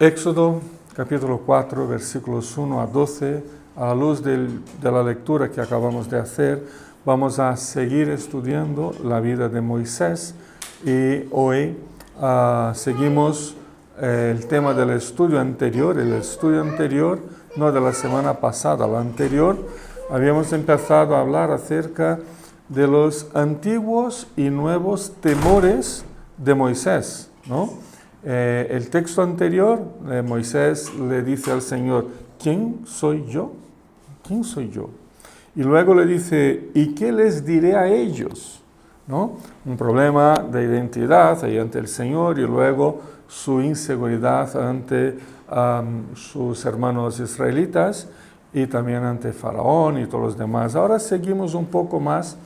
Éxodo capítulo 4, versículos 1 a 12, a la luz de la lectura que acabamos de hacer, vamos a seguir estudiando la vida de Moisés y hoy seguimos el tema del estudio anterior, no de la semana pasada, la anterior. Habíamos empezado a hablar acerca de los antiguos y nuevos temores de Moisés, ¿no? El texto anterior, Moisés le dice al Señor, ¿quién soy yo? ¿Quién soy yo? Y luego le dice, ¿y qué les diré a ellos? ¿No? Un problema de identidad ahí ante el Señor y luego su inseguridad ante sus hermanos israelitas y también ante Faraón y todos los demás. Ahora seguimos un poco más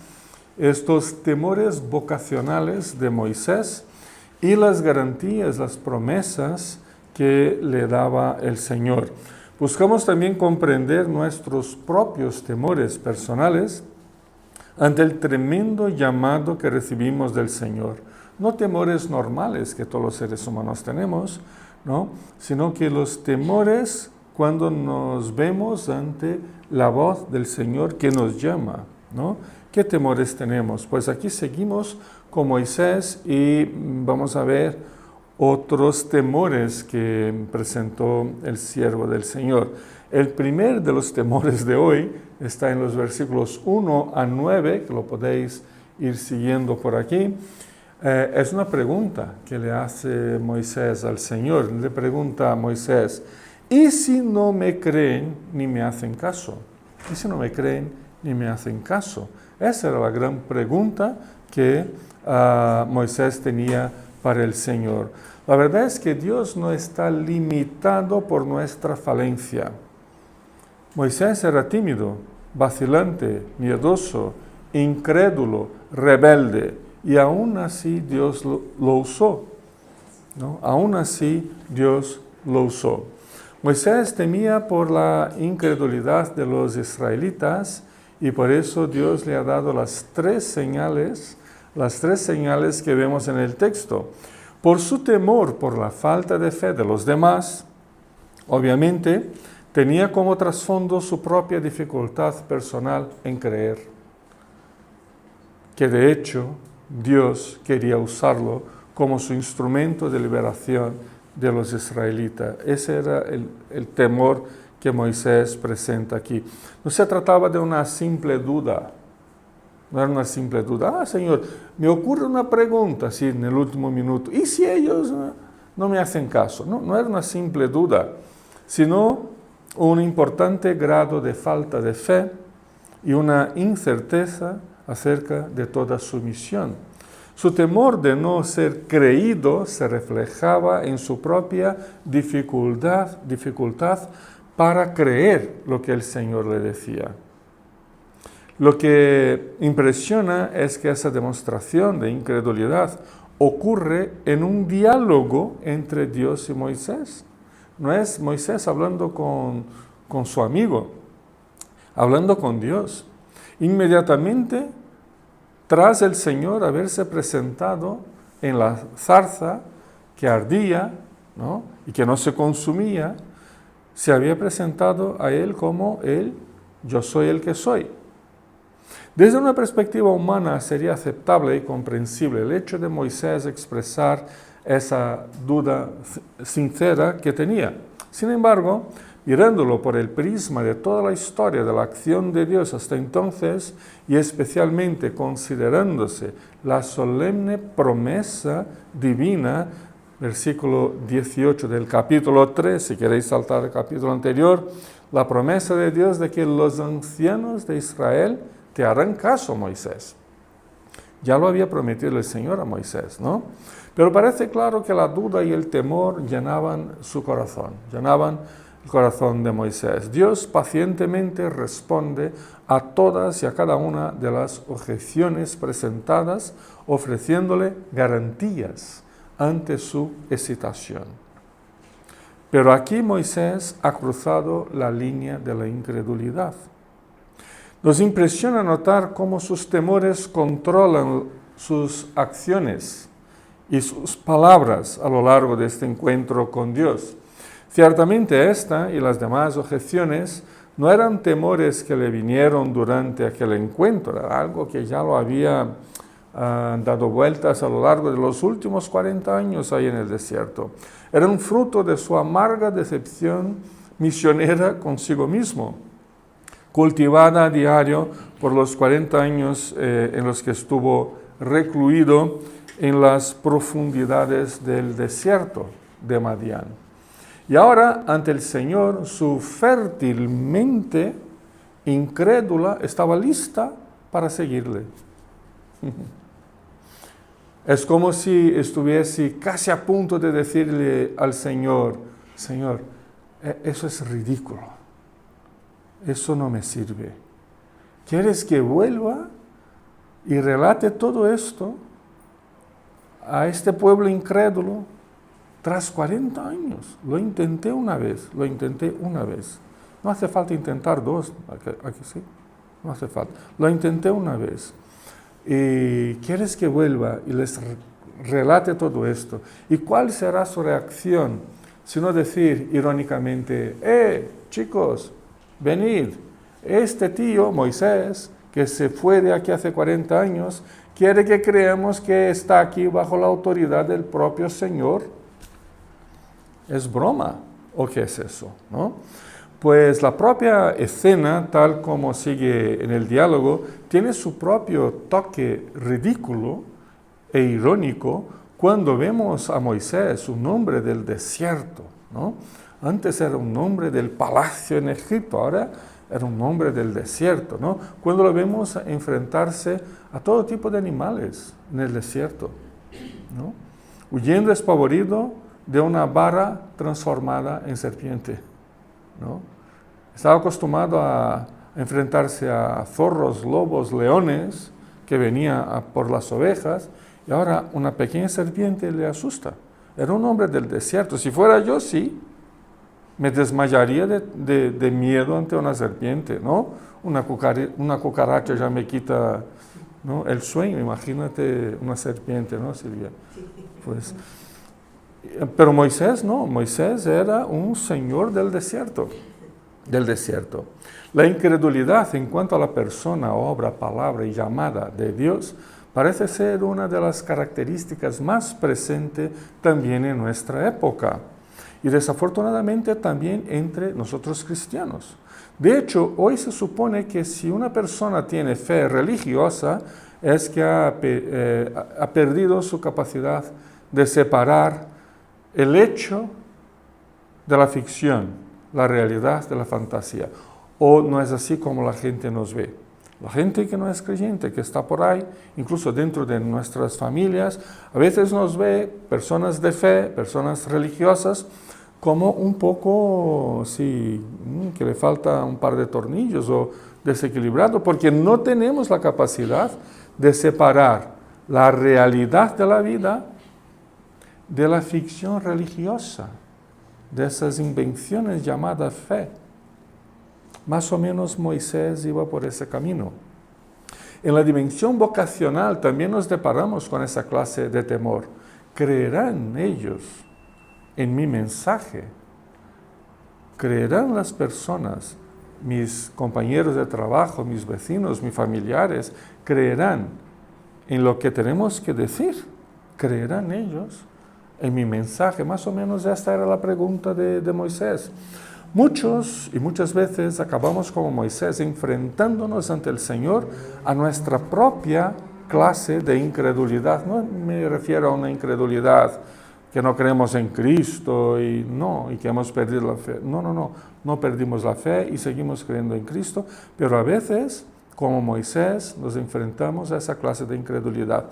estos temores vocacionales de Moisés y las garantías, las promesas que le daba el Señor. Buscamos también comprender nuestros propios temores personales ante el tremendo llamado que recibimos del Señor. No temores normales que todos los seres humanos tenemos, ¿no? Sino que los temores cuando nos vemos ante la voz del Señor que nos llama, ¿no? ¿Qué temores tenemos? Pues aquí seguimos con Moisés y vamos a ver otros temores que presentó el siervo del Señor. El primer de los temores de hoy está en los versículos 1 a 9, que lo podéis ir siguiendo por aquí. Es una pregunta que le hace Moisés al Señor. Le pregunta a Moisés, ¿y si no me creen ni me hacen caso? ¿Y si no me creen ni me hacen caso? Esa era la gran pregunta que Moisés tenía para el Señor. La verdad es que Dios no está limitado por nuestra falencia. Moisés era tímido, vacilante, miedoso, incrédulo, rebelde, y aún así Dios lo usó, ¿no? Aún así Dios lo usó. Moisés temía por la incredulidad de los israelitas y por eso Dios le ha dado las tres señales que vemos en el texto. Por su temor por la falta de fe de los demás, obviamente tenía como trasfondo su propia dificultad personal en creer, que de hecho Dios quería usarlo como su instrumento de liberación de los israelitas. Ese era el temor que Moisés presenta aquí. No se trataba de una simple duda. No era una simple duda. Señor, me ocurre una pregunta así en el último minuto. ¿Y si ellos no me hacen caso? No era una simple duda, sino un importante grado de falta de fe y una incerteza acerca de toda su misión. Su temor de no ser creído se reflejaba en su propia dificultad para creer lo que el Señor le decía. Lo que impresiona es que esa demostración de incredulidad ocurre en un diálogo entre Dios y Moisés. No es Moisés hablando con su amigo, hablando con Dios. Inmediatamente, tras el Señor haberse presentado en la zarza que ardía, ¿no? Y que no se consumía, se había presentado a él como yo soy el que soy. Desde una perspectiva humana sería aceptable y comprensible el hecho de Moisés expresar esa duda sincera que tenía. Sin embargo, mirándolo por el prisma de toda la historia de la acción de Dios hasta entonces, y especialmente considerándose la solemne promesa divina, versículo 18 del capítulo 3, si queréis saltar al capítulo anterior, la promesa de Dios de que los ancianos de Israel te harán caso, Moisés. Ya lo había prometido el Señor a Moisés, ¿no? Pero parece claro que la duda y el temor llenaban su corazón, llenaban el corazón de Moisés. Dios pacientemente responde a todas y a cada una de las objeciones presentadas, ofreciéndole garantías ante su hesitación. Pero aquí Moisés ha cruzado la línea de la incredulidad. Nos impresiona notar cómo sus temores controlan sus acciones y sus palabras a lo largo de este encuentro con Dios. Ciertamente esta y las demás objeciones no eran temores que le vinieron durante aquel encuentro, era algo que ya lo había dado vueltas a lo largo de los últimos 40 años ahí en el desierto. Eran fruto de su amarga decepción misionera consigo mismo, cultivada a diario por los 40 años en los que estuvo recluido en las profundidades del desierto de Madián. Y ahora, ante el Señor, su fértil mente incrédula estaba lista para seguirle. Es como si estuviese casi a punto de decirle al Señor, Señor, eso es ridículo, eso no me sirve. ¿Quieres que vuelva y relate todo esto a este pueblo incrédulo? Tras 40 años, lo intenté una vez. No hace falta intentar dos, aquí sí, no hace falta. Lo intenté una vez. Y quieres que vuelva y les relate todo esto. ¿Y cuál será su reacción? Sino decir irónicamente, chicos, venid, este tío, Moisés, que se fue de aquí hace 40 años, quiere que creamos que está aquí bajo la autoridad del propio Señor. ¿Es broma o qué es eso? ¿No? Pues la propia escena, tal como sigue en el diálogo, tiene su propio toque ridículo e irónico cuando vemos a Moisés, un hombre del desierto, ¿no? Antes era un hombre del palacio en Egipto, ahora era un hombre del desierto, ¿no? Cuando lo vemos enfrentarse a todo tipo de animales en el desierto, ¿no? Huyendo espavorido de una vara transformada en serpiente, ¿no? Estaba acostumbrado a enfrentarse a zorros, lobos, leones, que venía por las ovejas, y ahora una pequeña serpiente le asusta. Era un hombre del desierto. Si fuera yo, sí, me desmayaría de miedo ante una serpiente, ¿no? Una cucaracha ya me quita, ¿no?, el sueño. Imagínate una serpiente, ¿no, Silvia? Pues, pero Moisés no, Moisés era un señor del desierto. La incredulidad en cuanto a la persona, obra, palabra y llamada de Dios parece ser una de las características más presentes también en nuestra época y desafortunadamente también entre nosotros cristianos. De hecho, hoy se supone que si una persona tiene fe religiosa es que ha perdido su capacidad de separar el hecho de la ficción, la realidad de la fantasía. O no es así como la gente nos ve. La gente que no es creyente, que está por ahí, incluso dentro de nuestras familias, a veces nos ve personas de fe, personas religiosas, como un poco, sí, que le falta un par de tornillos o desequilibrado, porque no tenemos la capacidad de separar la realidad de la vida de la ficción religiosa, de esas invenciones llamadas fe. Más o menos Moisés iba por ese camino. En la dimensión vocacional también nos deparamos con esa clase de temor. ¿Creerán ellos en mi mensaje? ¿Creerán las personas, mis compañeros de trabajo, mis vecinos, mis familiares? ¿Creerán en lo que tenemos que decir? ¿Creerán ellos en mi mensaje? Más o menos esta era la pregunta de Moisés. Muchos y muchas veces acabamos como Moisés enfrentándonos ante el Señor a nuestra propia clase de incredulidad. No me refiero a una incredulidad que no creemos en Cristo y que hemos perdido la fe. No perdimos la fe y seguimos creyendo en Cristo, pero a veces, como Moisés, nos enfrentamos a esa clase de incredulidad.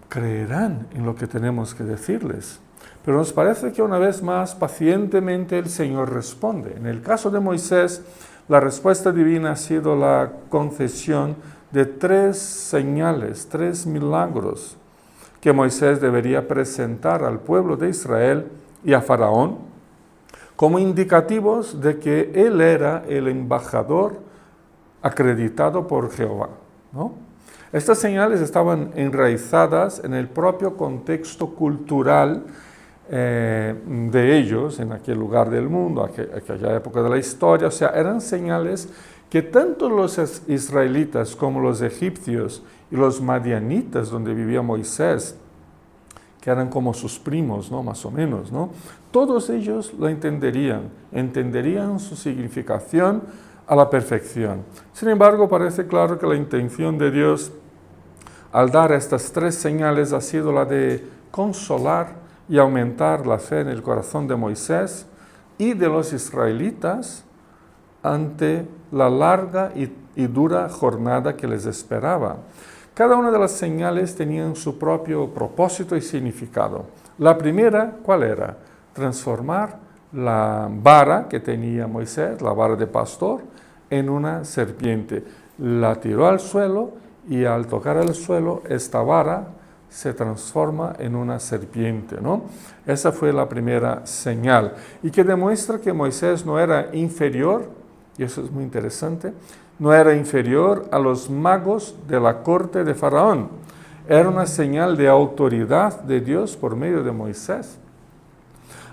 Creerán en lo que tenemos que decirles. Pero nos parece que una vez más pacientemente el Señor responde. En el caso de Moisés, la respuesta divina ha sido la concesión de 3 señales, 3 milagros que Moisés debería presentar al pueblo de Israel y a Faraón como indicativos de que él era el embajador acreditado por Jehová, ¿no? Estas señales estaban enraizadas en el propio contexto cultural de ellos en aquel lugar del mundo, aquella época de la historia. O sea, eran señales que tanto los israelitas como los egipcios y los madianitas, donde vivía Moisés, que eran como sus primos, ¿no? Más o menos, ¿no? Todos ellos lo entenderían su significación a la perfección. Sin embargo, parece claro que la intención de Dios al dar estas tres señales ha sido la de consolar y aumentar la fe en el corazón de Moisés y de los israelitas ante la larga y dura jornada que les esperaba. Cada una de las señales tenía su propio propósito y significado. La primera, ¿cuál era? Transformar la vara que tenía Moisés, la vara de pastor, en una serpiente. La tiró al suelo y al tocar el suelo, esta vara se transforma en una serpiente, ¿no? Esa fue la primera señal. Y que demuestra que Moisés no era inferior, y eso es muy interesante, no era inferior a los magos de la corte de Faraón. Era una señal de autoridad de Dios por medio de Moisés.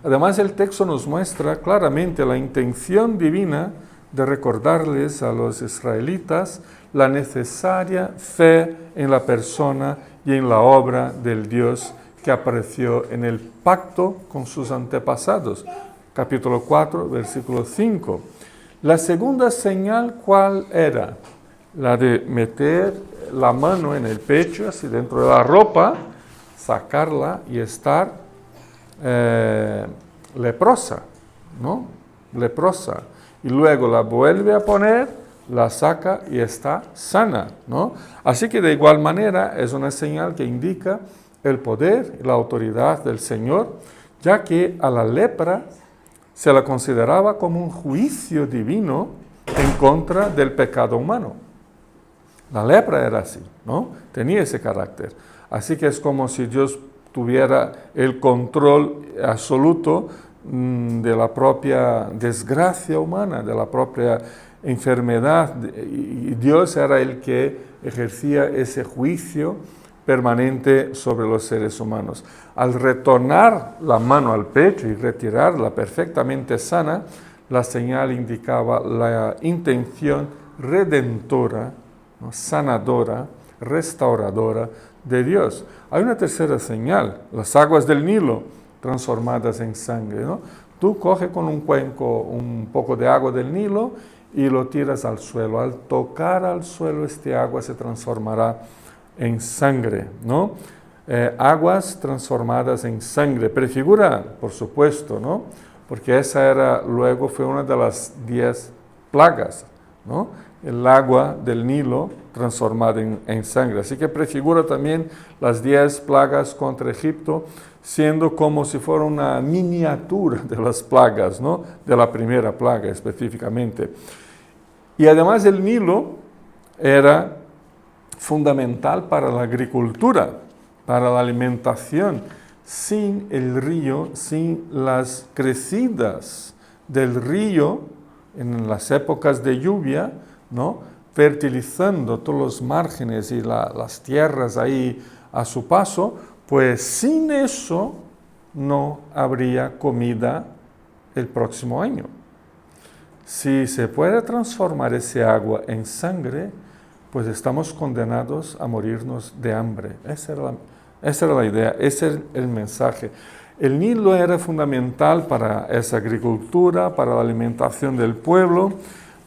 Además, el texto nos muestra claramente la intención divina de recordarles a los israelitas la necesaria fe en la persona y en la obra del Dios que apareció en el pacto con sus antepasados. Capítulo 4, versículo 5. La segunda señal, ¿cuál era? La de meter la mano en el pecho, así dentro de la ropa, sacarla y estar leprosa, ¿no? Leprosa. Y luego la vuelve a poner, la saca y está sana, ¿no? Así que de igual manera es una señal que indica el poder y la autoridad del Señor, ya que a la lepra se la consideraba como un juicio divino en contra del pecado humano. La lepra era así, ¿no? Tenía ese carácter. Así que es como si Dios tuviera el control absoluto de la propia desgracia humana, de la propia enfermedad. Y Dios era el que ejercía ese juicio permanente sobre los seres humanos. Al retornar la mano al pecho y retirarla perfectamente sana, la señal indicaba la intención redentora, ¿no? Sanadora, restauradora de Dios. Hay una tercera señal, las aguas del Nilo transformadas en sangre, ¿no? Tú coges con un cuenco un poco de agua del Nilo y lo tiras al suelo. Al tocar al suelo, este agua se transformará en sangre, ¿no? Aguas transformadas en sangre. Prefigura, por supuesto, ¿no? Porque esa luego fue una de las 10 plagas, ¿no? El agua del Nilo transformada en sangre. Así que prefigura también las 10 plagas contra Egipto, siendo como si fuera una miniatura de las plagas, ¿no? De la primera plaga específicamente. Y además el Nilo era fundamental para la agricultura, para la alimentación. Sin el río, sin las crecidas del río en las épocas de lluvia, ¿no? Fertilizando todos los márgenes y las tierras ahí a su paso, pues sin eso no habría comida el próximo año. Si se puede transformar ese agua en sangre, pues estamos condenados a morirnos de hambre. Esa era la idea, ese era el mensaje. El Nilo era fundamental para esa agricultura, para la alimentación del pueblo,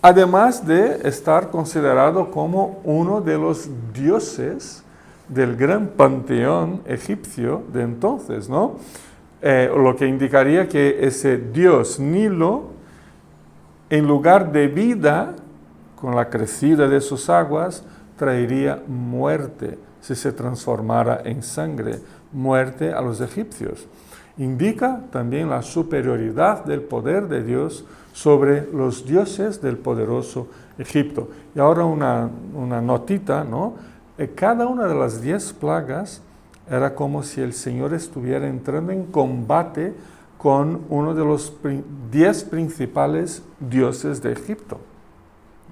además de estar considerado como uno de los dioses del gran panteón egipcio de entonces, ¿no? Lo que indicaría que ese dios Nilo, en lugar de vida, con la crecida de sus aguas, traería muerte si se transformara en sangre, muerte a los egipcios. Indica también la superioridad del poder de Dios sobre los dioses del poderoso Egipto. Y ahora una notita, ¿no? Cada una de las 10 plagas era como si el Señor estuviera entrando en combate con uno de los 10 principales dioses de Egipto,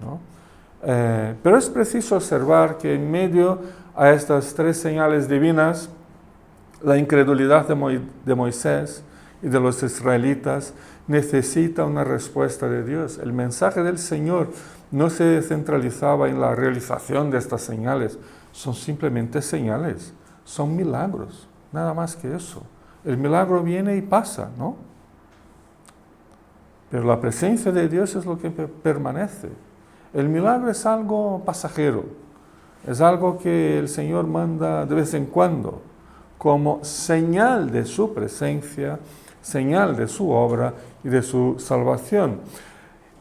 ¿no? Pero es preciso observar que en medio a estas 3 señales divinas, la incredulidad de Moisés y de los israelitas necesita una respuesta de Dios. El mensaje del Señor no se centralizaba en la realización de estas señales, son simplemente señales, son milagros, nada más que eso. El milagro viene y pasa, ¿no? Pero la presencia de Dios es lo que permanece. El milagro es algo pasajero, es algo que el Señor manda de vez en cuando, como señal de su presencia, señal de su obra y de su salvación.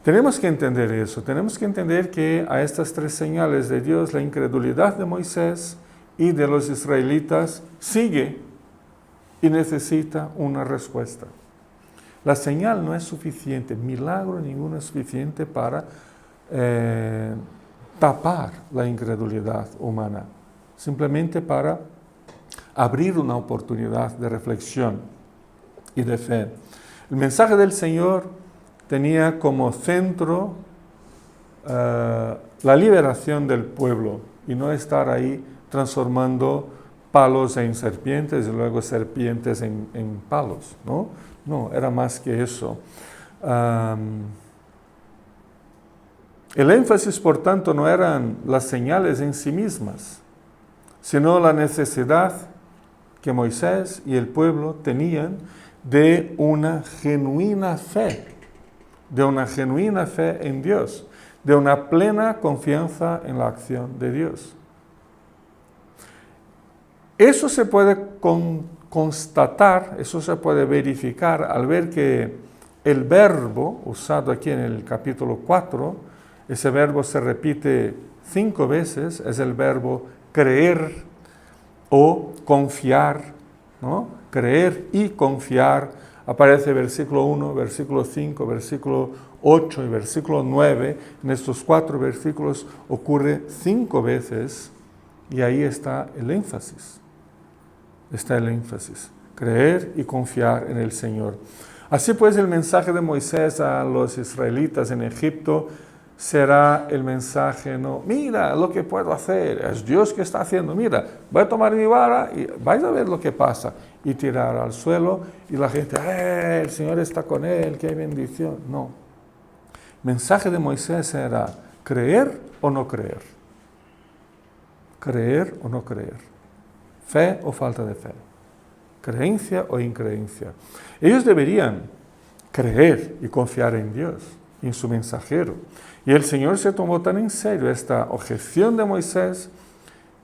Tenemos que entender eso, tenemos que entender que a estas tres señales de Dios, la incredulidad de Moisés y de los israelitas sigue y necesita una respuesta. La señal no es suficiente, milagro ninguno es suficiente para tapar la incredulidad humana, simplemente para abrir una oportunidad de reflexión y de fe. El mensaje del Señor tenía como centro la liberación del pueblo y no estar ahí transformando palos en serpientes y luego serpientes en palos, ¿no? No, era más que eso. El énfasis, por tanto, no eran las señales en sí mismas, sino la necesidad que Moisés y el pueblo tenían de una genuina fe en Dios, de una plena confianza en la acción de Dios. Eso se puede constatar, eso se puede verificar al ver que el verbo usado aquí en el capítulo 4, ese verbo se repite 5 veces, es el verbo creer o confiar, ¿no? Creer y confiar. Aparece versículo 1, versículo 5, versículo 8 y versículo 9. En estos 4 versículos ocurre 5 veces y ahí está el énfasis. Está el énfasis. Creer y confiar en el Señor. Así pues, el mensaje de Moisés a los israelitas en Egipto será el mensaje, no, mira lo que puedo hacer, es Dios que está haciendo, mira, voy a tomar mi vara y vais a ver lo que pasa, y tirar al suelo, y la gente, el Señor está con él, qué bendición. No, el mensaje de Moisés era creer o no creer, creer o no creer, fe o falta de fe, creencia o increencia. Ellos deberían creer y confiar en Dios, en su mensajero. Y el Señor se tomó tan en serio esta objeción de Moisés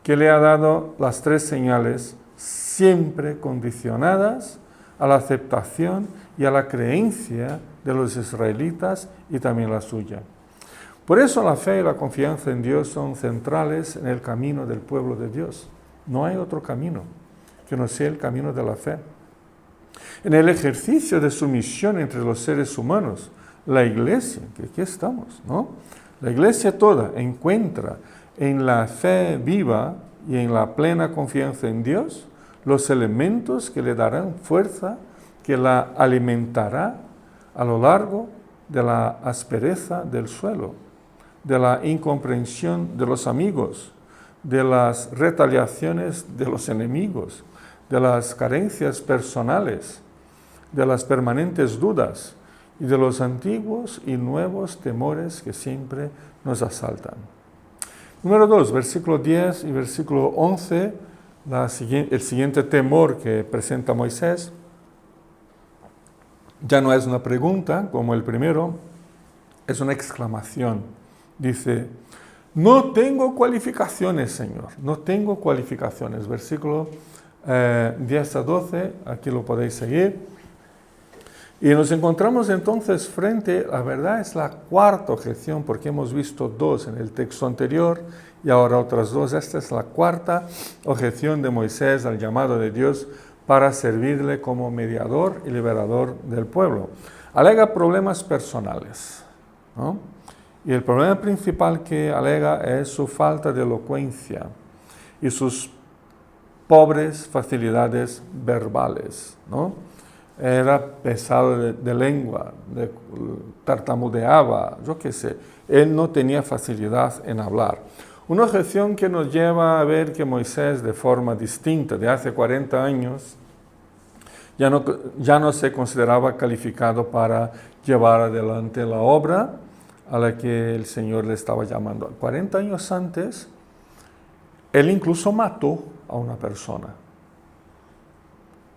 que le ha dado las 3 señales siempre condicionadas a la aceptación y a la creencia de los israelitas y también la suya. Por eso la fe y la confianza en Dios son centrales en el camino del pueblo de Dios. No hay otro camino que no sea el camino de la fe. En el ejercicio de su misión entre los seres humanos, la iglesia, que aquí estamos, ¿no? La iglesia toda encuentra en la fe viva y en la plena confianza en Dios los elementos que le darán fuerza, que la alimentará a lo largo de la aspereza del suelo, de la incomprensión de los amigos, de las retaliaciones de los enemigos, de las carencias personales, de las permanentes dudas, y de los antiguos y nuevos temores que siempre nos asaltan. Número 2, versículo 10 y versículo 11, el siguiente temor que presenta Moisés ya no es una pregunta como el primero, es una exclamación. Dice, no tengo cualificaciones, Señor, no tengo cualificaciones. Versículo 10 a 12, aquí lo podéis seguir. Y nos encontramos entonces frente, la verdad es la 4ª objeción, porque hemos visto 2 en el texto anterior y ahora otras 2. Esta es la 4ª objeción de Moisés al llamado de Dios para servirle como mediador y liberador del pueblo. Alega problemas personales, ¿no? Y el problema principal que alega es su falta de elocuencia y sus pobres facilidades verbales, ¿no? Era pesado de lengua, tartamudeaba, yo qué sé. Él no tenía facilidad en hablar. Una objeción que nos lleva a ver que Moisés, de forma distinta de hace 40 años, Ya no se consideraba calificado para llevar adelante la obra a la que el Señor le estaba llamando. 40 años antes, él incluso mató a una persona.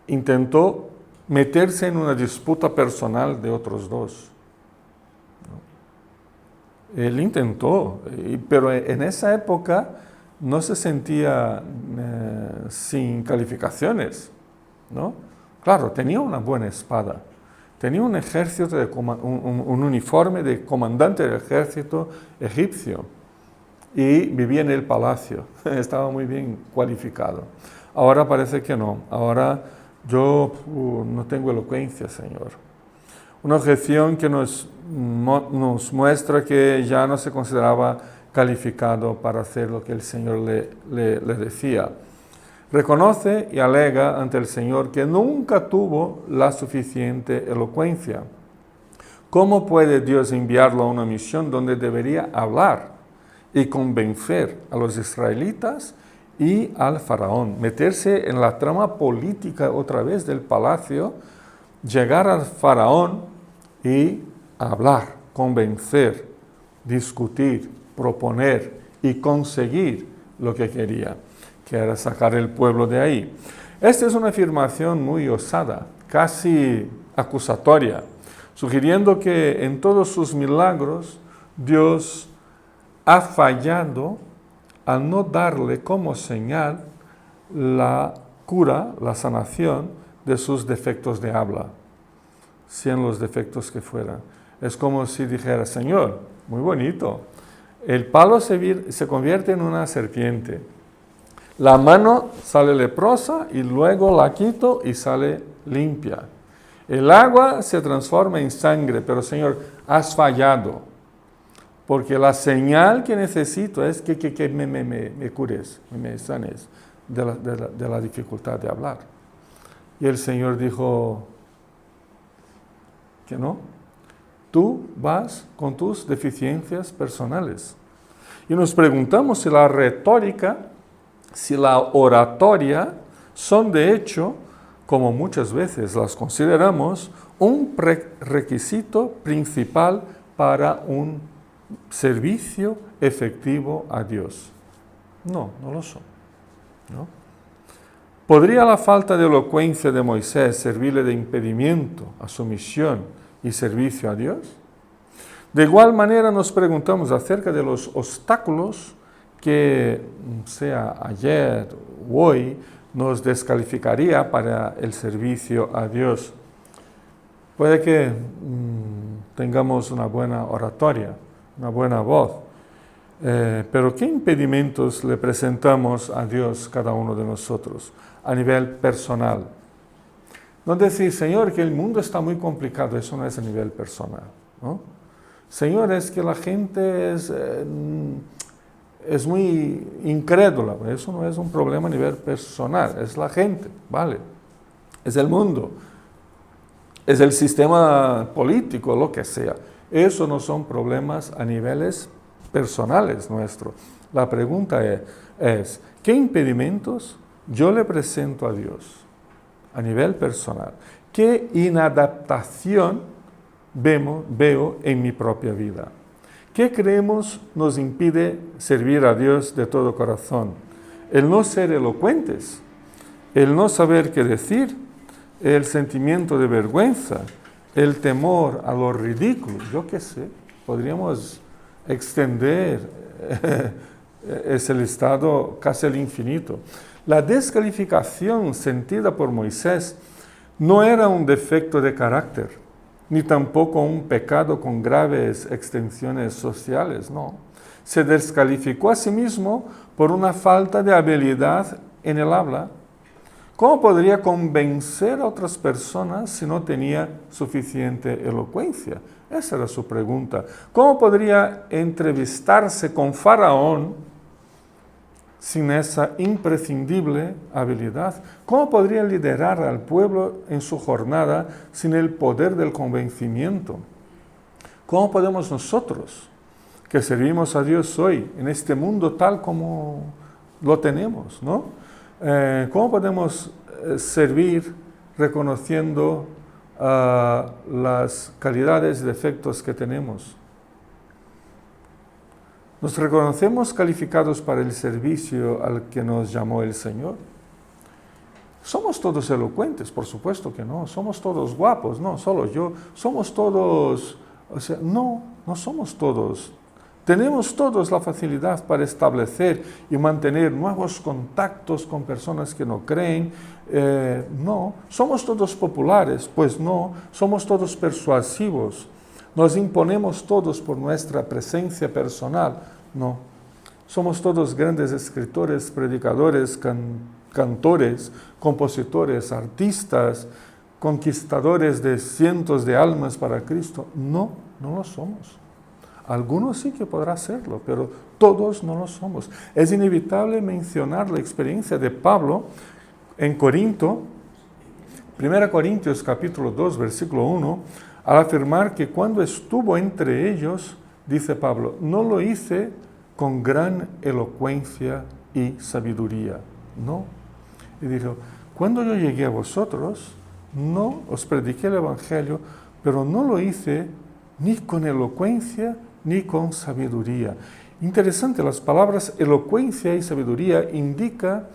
Intentó meterse en una disputa personal de otros dos. Él intentó, pero en esa época no se sentía sin calificaciones, ¿no? Claro, tenía una buena espada, tenía un ejército, un uniforme de comandante del ejército egipcio y vivía en el palacio, estaba muy bien cualificado. Ahora parece que no, ahora yo no tengo elocuencia, Señor. Una objeción que nos muestra que ya no se consideraba calificado para hacer lo que el Señor le decía. Reconoce y alega ante el Señor que nunca tuvo la suficiente elocuencia. ¿Cómo puede Dios enviarlo a una misión donde debería hablar y convencer a los israelitas y al faraón? Meterse en la trama política otra vez del palacio, llegar al faraón y hablar, convencer, discutir, proponer y conseguir lo que quería, que era sacar el pueblo de ahí. Esta es una afirmación muy osada, casi acusatoria, sugiriendo que en todos sus milagros Dios ha fallado al no darle como señal la cura, la sanación de sus defectos de habla, sean los defectos que fueran. Es como si dijera, Señor, muy bonito, el palo se convierte en una serpiente, la mano sale leprosa y luego la quito y sale limpia. El agua se transforma en sangre, pero Señor, has fallado, porque la señal que necesito es que me cures, me sanes de la dificultad de hablar. Y el Señor dijo que no, tú vas con tus deficiencias personales. Y nos preguntamos si la retórica, si la oratoria son de hecho, como muchas veces las consideramos, un requisito principal para un servicio efectivo a Dios. No, no lo son, ¿no? ¿Podría la falta de elocuencia de Moisés servirle de impedimento a su misión y servicio a Dios? De igual manera nos preguntamos acerca de los obstáculos que, sea ayer o hoy, nos descalificaría para el servicio a Dios. Puede que tengamos una buena oratoria, una buena voz, pero ¿qué impedimentos le presentamos a Dios cada uno de nosotros a nivel personal? No decir, Señor, que el mundo está muy complicado, eso no es a nivel personal, ¿no? Señor, es que la gente es muy incrédula, eso no es un problema a nivel personal, es la gente, ¿vale? Es el mundo, es el sistema político, lo que sea. Eso no son problemas a niveles personales nuestros. La pregunta es, ¿qué impedimentos yo le presento a Dios a nivel personal? ¿Qué inadaptación veo en mi propia vida? ¿Qué creemos nos impide servir a Dios de todo corazón? El no ser elocuentes, el no saber qué decir, el sentimiento de vergüenza, el temor a lo ridículo, yo qué sé, podríamos extender ese listado casi al infinito. La descalificación sentida por Moisés no era un defecto de carácter, ni tampoco un pecado con graves extensiones sociales, no. Se descalificó a sí mismo por una falta de habilidad en el habla. ¿Cómo podría convencer a otras personas si no tenía suficiente elocuencia? Esa era su pregunta. ¿Cómo podría entrevistarse con Faraón sin esa imprescindible habilidad? ¿Cómo podría liderar al pueblo en su jornada sin el poder del convencimiento? ¿Cómo podemos nosotros, que servimos a Dios hoy, en este mundo tal como lo tenemos, ¿no? ¿Cómo podemos servir reconociendo las calidades y defectos que tenemos. ¿Nos reconocemos calificados para el servicio al que nos llamó el Señor? ¿Somos todos elocuentes? Por supuesto que no. ¿Somos todos guapos? No, solo yo. ¿Somos todos...? O sea, no somos todos. Tenemos todos la facilidad para establecer y mantener nuevos contactos con personas que no creen. No. ¿Somos todos populares? Pues no. ¿Somos todos persuasivos? ¿Nos imponemos todos por nuestra presencia personal? No. ¿Somos todos grandes escritores, predicadores, cantores, compositores, artistas, conquistadores de cientos de almas para Cristo? No lo somos. Algunos sí que podrá serlo, pero todos no lo somos. Es inevitable mencionar la experiencia de Pablo en Corinto, 1 Corintios capítulo 2, versículo 1, al afirmar que cuando estuvo entre ellos, dice Pablo, no lo hice con gran elocuencia y sabiduría. No. Y dijo, cuando yo llegué a vosotros, no os prediqué el Evangelio, pero no lo hice ni con elocuencia ni con sabiduría. Interesante, las palabras elocuencia y sabiduría indica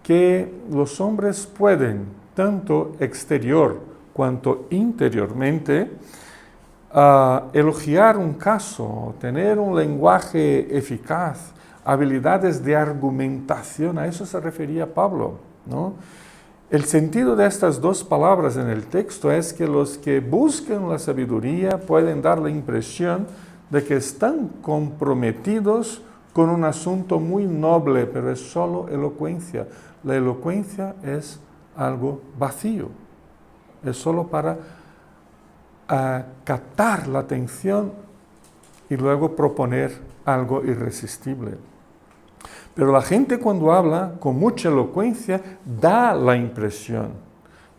que los hombres pueden, tanto exterior cuanto interiormente, elogiar un caso, tener un lenguaje eficaz, habilidades de argumentación. A eso se refería Pablo, ¿no? El sentido de estas dos palabras en el texto es que los que buscan la sabiduría pueden dar la impresión de que están comprometidos con un asunto muy noble, pero es solo elocuencia. La elocuencia es algo vacío, es solo para captar la atención y luego proponer algo irresistible. Pero la gente cuando habla con mucha elocuencia da la impresión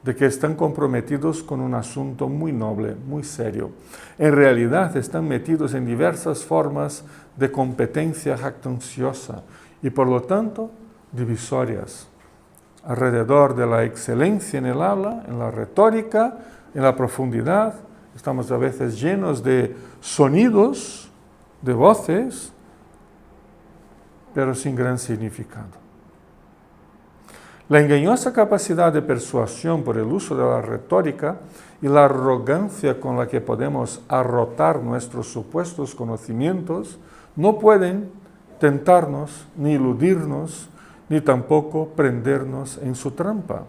de que están comprometidos con un asunto muy noble, muy serio. En realidad están metidos en diversas formas de competencia jactanciosa y por lo tanto divisorias alrededor de la excelencia en el habla, en la retórica, en la profundidad. Estamos a veces llenos de sonidos, de voces, pero sin gran significado. La engañosa capacidad de persuasión por el uso de la retórica y la arrogancia con la que podemos arrotar nuestros supuestos conocimientos no pueden tentarnos, ni iludirnos, ni tampoco prendernos en su trampa.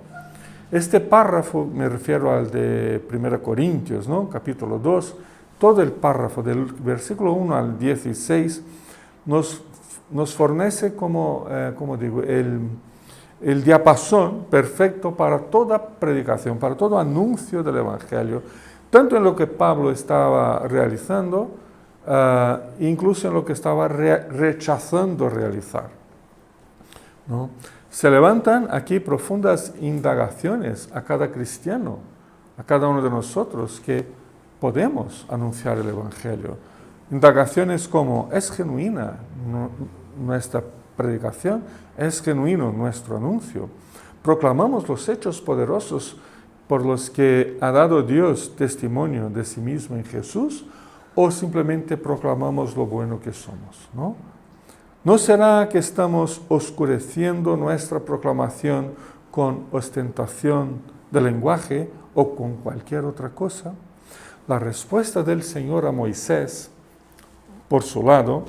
Este párrafo, me refiero al de 1 Corintios, ¿no? Capítulo 2, todo el párrafo del versículo 1 al 16 nos fornece como digo, el diapasón perfecto para toda predicación, para todo anuncio del Evangelio, tanto en lo que Pablo estaba realizando, incluso en lo que estaba rechazando realizar, ¿no? Se levantan aquí profundas indagaciones a cada cristiano, a cada uno de nosotros que podemos anunciar el Evangelio. Indagaciones como, ¿es genuina nuestra predicación? ¿Es genuino nuestro anuncio? ¿Proclamamos los hechos poderosos por los que ha dado Dios testimonio de sí mismo en Jesús? ¿O simplemente proclamamos lo bueno que somos, ¿no? ¿No será que estamos oscureciendo nuestra proclamación con ostentación de lenguaje o con cualquier otra cosa? La respuesta del Señor a Moisés, por su lado,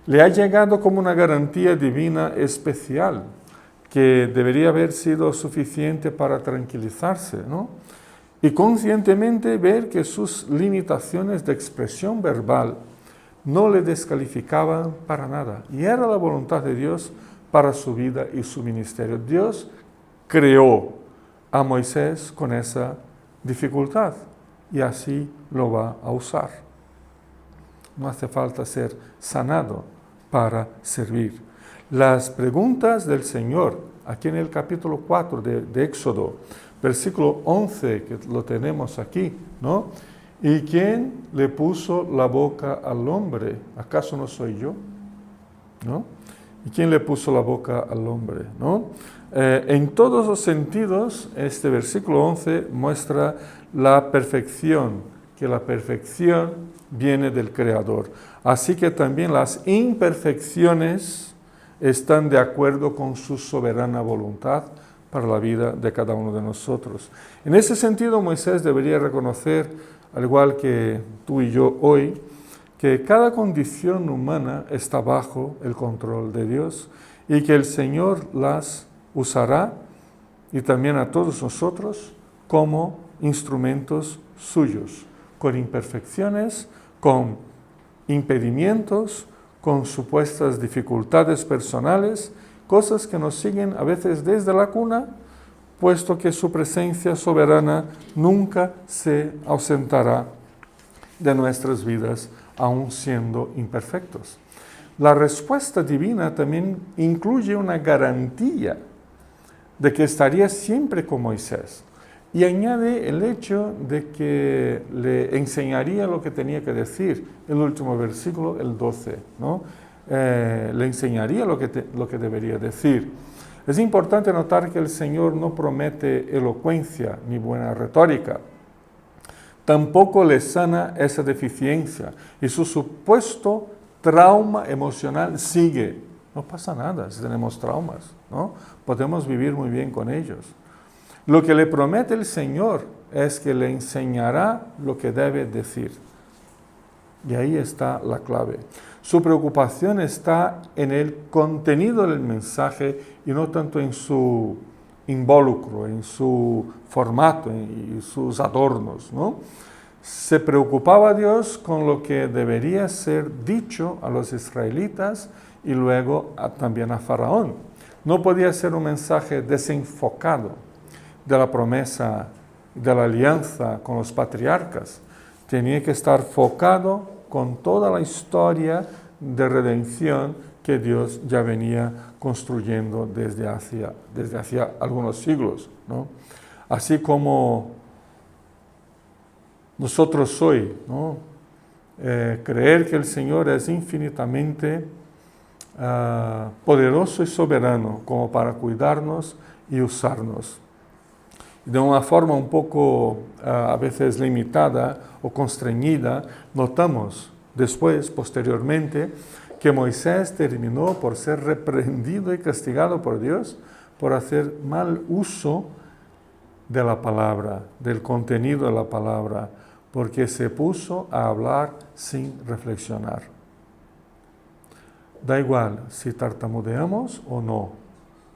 le ha llegado como una garantía divina especial que debería haber sido suficiente para tranquilizarse, ¿no? Y conscientemente ver que sus limitaciones de expresión verbal no le descalificaban para nada. Y era la voluntad de Dios para su vida y su ministerio. Dios creó a Moisés con esa dificultad y así lo va a usar. No hace falta ser sanado para servir. Las preguntas del Señor, aquí en el capítulo 4 de Éxodo, versículo 11, que lo tenemos aquí, ¿no? ¿Y quién le puso la boca al hombre? ¿Acaso no soy yo? ¿No? ¿Y quién le puso la boca al hombre? ¿No? En todos los sentidos, este versículo 11 muestra la perfección, que la perfección viene del Creador. Así que también las imperfecciones están de acuerdo con su soberana voluntad para la vida de cada uno de nosotros. En ese sentido, Moisés debería reconocer, al igual que tú y yo hoy, que cada condición humana está bajo el control de Dios y que el Señor las usará, y también a todos nosotros, como instrumentos suyos, con imperfecciones, con impedimentos, con supuestas dificultades personales, cosas que nos siguen a veces desde la cuna, puesto que su presencia soberana nunca se ausentará de nuestras vidas, aun siendo imperfectos. La respuesta divina también incluye una garantía de que estaría siempre con Moisés, y añade el hecho de que le enseñaría lo que tenía que decir, el último versículo, el 12, ¿no? Le enseñaría lo que debería decir. Es importante notar que el Señor no promete elocuencia ni buena retórica. Tampoco le sana esa deficiencia, y su supuesto trauma emocional sigue. No pasa nada si tenemos traumas, ¿no? Podemos vivir muy bien con ellos. Lo que le promete el Señor es que le enseñará lo que debe decir. Y ahí está la clave. Su preocupación está en el contenido del mensaje y no tanto en su involucro, en su formato y sus adornos, ¿no? Se preocupaba Dios con lo que debería ser dicho a los israelitas y luego también a Faraón. No podía ser un mensaje desenfocado de la promesa, de la alianza con los patriarcas. Tenía que estar focado con toda la historia de redención que Dios ya venía construyendo desde hacía algunos siglos, ¿no? Así como nosotros hoy, ¿no? Creer que el Señor es infinitamente poderoso y soberano como para cuidarnos y usarnos. De una forma un poco a veces limitada o constreñida, notamos después, posteriormente, que Moisés terminó por ser reprendido y castigado por Dios por hacer mal uso de la palabra, del contenido de la palabra, porque se puso a hablar sin reflexionar. Da igual si tartamudeamos o no,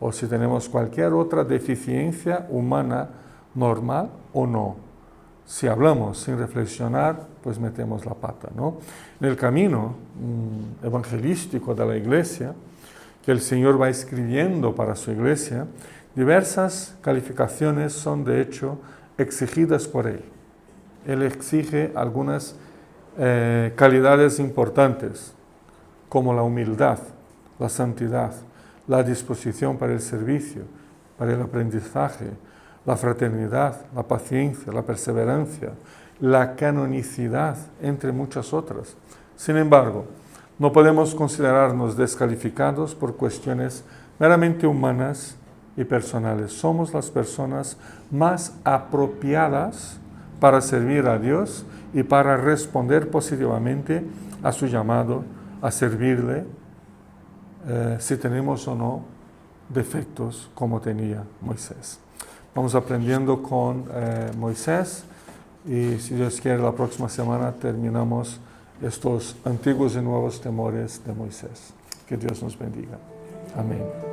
o si tenemos cualquier otra deficiencia humana normal o no. Si hablamos sin reflexionar, pues metemos la pata, ¿no? En el camino evangelístico de la Iglesia, que el Señor va escribiendo para su Iglesia, diversas calificaciones son de hecho exigidas por Él. Él exige algunas calidades importantes, como la humildad, la santidad, la disposición para el servicio, para el aprendizaje, la fraternidad, la paciencia, la perseverancia, la canonicidad, entre muchas otras. Sin embargo, no podemos considerarnos descalificados por cuestiones meramente humanas y personales. Somos las personas más apropiadas para servir a Dios y para responder positivamente a su llamado a servirle, si tenemos o no defectos como tenía Moisés. Vamos aprendiendo con Moisés, y si Dios quiere la próxima semana terminamos estos antiguos y nuevos temores de Moisés. Que Dios nos bendiga. Amén.